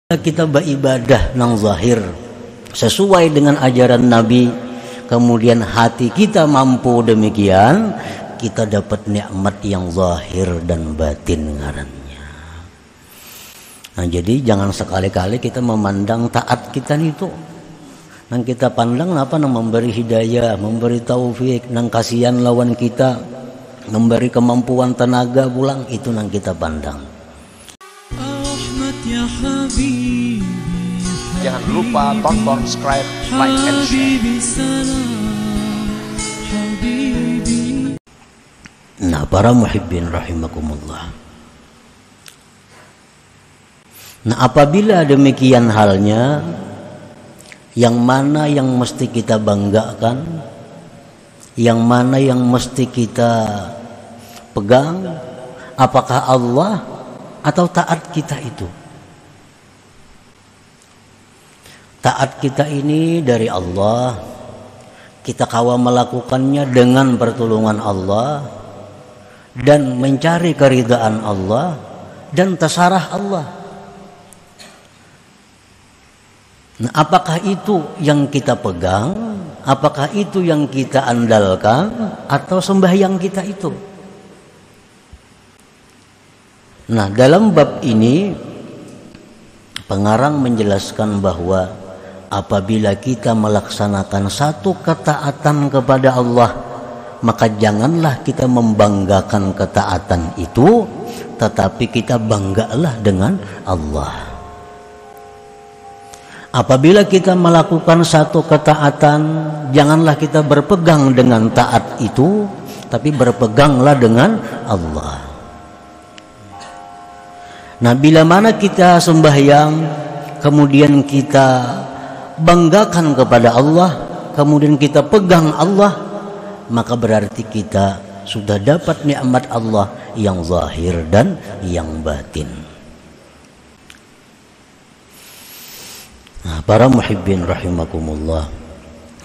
Kita beribadah nang zahir sesuai dengan ajaran Nabi, kemudian hati kita mampu demikian, kita dapat nikmat yang zahir dan batin ngarannya. Nah, jadi jangan sekali-kali kita memandang taat kita itu nang kita pandang apa nang memberi hidayah, memberi taufik, nang kasihan lawan kita, memberi kemampuan tenaga pulang, itu nang kita pandang. Jangan lupa tonton, subscribe, like, and share. Nah, para muhibbin rahimakumullah. Nah, apabila demikian halnya, yang mana yang mesti kita banggakan, yang mana yang mesti kita pegang, apakah Allah atau taat kita itu? Taat kita ini dari Allah, kita kawa melakukannya dengan pertolongan Allah dan mencari keridhaan Allah dan terserah Allah. Nah, apakah itu yang kita pegang, apakah itu yang kita andalkan, atau sembahyang kita itu? Nah, dalam bab ini pengarang menjelaskan bahwa apabila kita melaksanakan satu ketaatan kepada Allah, maka janganlah kita membanggakan ketaatan itu, tetapi kita banggalah dengan Allah. Apabila kita melakukan satu ketaatan, janganlah kita berpegang dengan taat itu, tapi berpeganglah dengan Allah. Nah, bila mana kita sembahyang, kemudian kita banggakan kepada Allah, kemudian kita pegang Allah, maka berarti kita sudah dapat nikmat Allah yang zahir dan yang batin. Nah, para muhibbin rahimakumullah,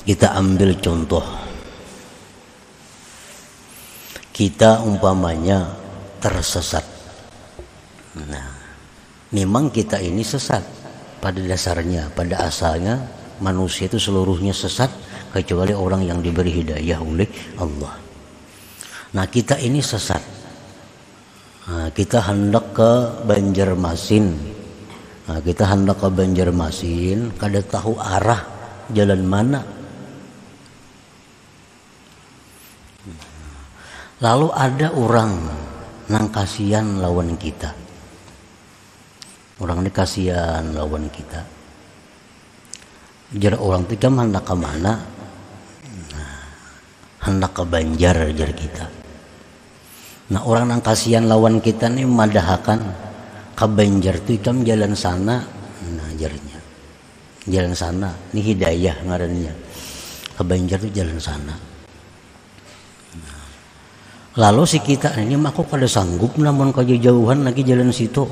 kita ambil contoh. Kita umpamanya tersesat. Nah, memang kita ini sesat. Pada dasarnya, pada asalnya manusia itu seluruhnya sesat kecuali orang yang diberi hidayah oleh Allah. Nah, kita ini sesat. Nah, kita hendak ke Banjarmasin. Nah, kita hendak ke Banjarmasin, kada tahu arah jalan mana. Lalu ada orang nang kasihan lawan kita. Orang ini kasihan lawan kita. Jar orang itu kan hendak ke mana? Nah, hendak ke Banjar jar kita. Nah, orang yang kasihan lawan kita nih madahakan ke Banjar itu kan jalan sana. Nah, jarnya jalan sana. Ini hidayah ngarannya. Ke Banjar itu jalan sana. Nah, lalu si kita ini mah kok kada sanggup namun kejauhan lagi jalan situ.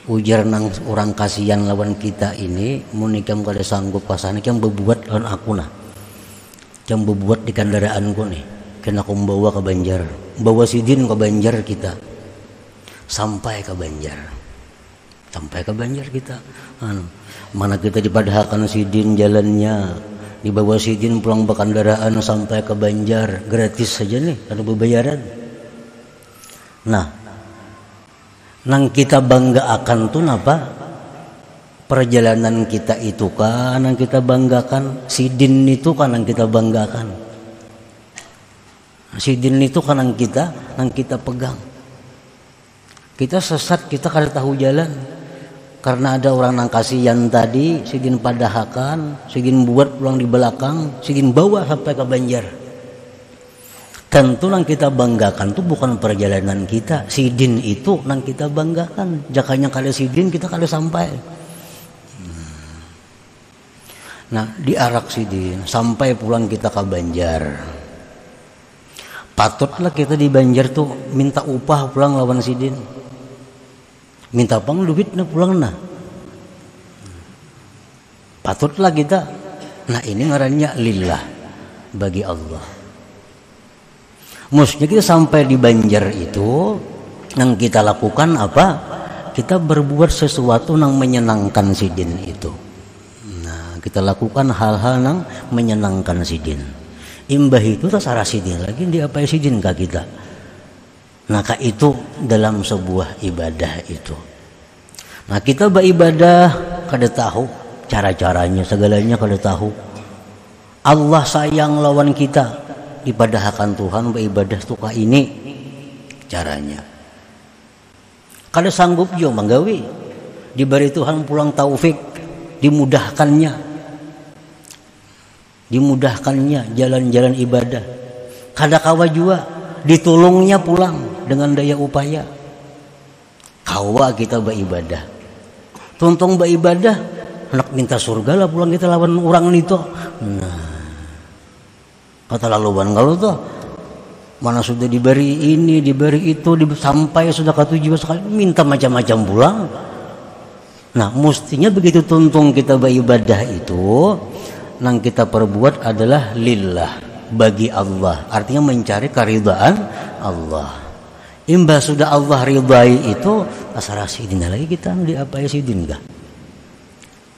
Ujar nang orang kasihan lawan kita ini, munikam kada sanggup pasane kam bebuat lawan aku nah. Kam bebuat di kendaraanku nih. Kena aku membawa ke Banjar. Bawa sidin ke Banjar kita. Sampai ke Banjar. Sampai ke Banjar kita. Mana kita dipadahkan sidin jalannya. Dibawa sidin pulang ke kendaraan sampai ke Banjar. Gratis saja nih, ada bebayaran. Nah, nang kita bangga akan tuh apa? Perjalanan kita itu kan yang kita banggakan, sidin itu kan yang kita banggakan. Sidin itu kan yang kita pegang. Kita sesat, kita kada tahu jalan. Karena ada orang nang kasihan tadi, sidin padahakan, sidin buat pulang di belakang, sidin bawa sampai ke Banjar. Tentu yang kita banggakan itu bukan perjalanan kita. Sidin itu yang kita banggakan. Jakanya kada sidin kita kada sampai. Nah, diarak sidin sampai pulang kita ke Banjar. Patutlah kita di Banjar tuh minta upah pulang lawan sidin. Minta pang duit na pulang nah. Patutlah kita. Nah, ini ngarannya lillah, bagi Allah. Maksudnya kita sampai di Banjar itu yang kita lakukan apa? kita berbuat sesuatu yang menyenangkan sidin itu. Nah, kita lakukan hal-hal yang menyenangkan sidin. Imbah itu tasara sidin lagi di apa sidin ka kita. Nah, itu dalam sebuah ibadah itu. Nah, kita beribadah kada tahu cara-caranya, segalanya kada tahu. Allah sayang lawan kita, ibadahkan Tuhan beribadah tuh ini caranya. Kada sanggup jo manggawi, diberi Tuhan pulang taufik, dimudahkannya jalan-jalan ibadah. Kada kawa jua ditolongnya pulang dengan daya upaya. Kawa kita beribadah, tuntung beribadah, hendak minta surga lah pulang kita lawan orang itu. Nah, kata laluan kalau tuh mana sudah diberi ini, diberi itu, sampai sudah ke tujuan sekali minta macam-macam pulang. Nah, mestinya begitu tuntung kita beribadah itu, yang kita perbuat adalah lillah, bagi Allah. Artinya mencari keridhaan Allah. Imbah sudah Allah ridai itu, asal sidin lagi kita di apa ya sidin enggak?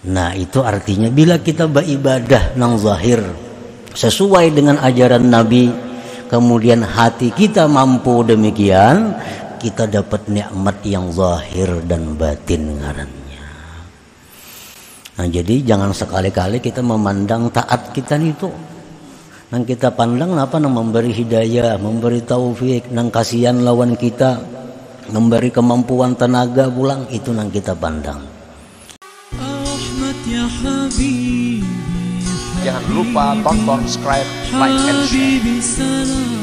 Nah, itu artinya bila kita beribadah nang zahir sesuai dengan ajaran Nabi, kemudian hati kita mampu demikian, kita dapat nikmat yang zahir dan batin ngarannya. Nah, jadi jangan sekali-kali kita memandang taat kita itu. Nang kita pandang apa nang memberi hidayah, memberi taufik, nang kasihan lawan kita, memberi kemampuan tenaga pulang, itu nang kita pandang. Jangan lupa tonton, subscribe, like, and share.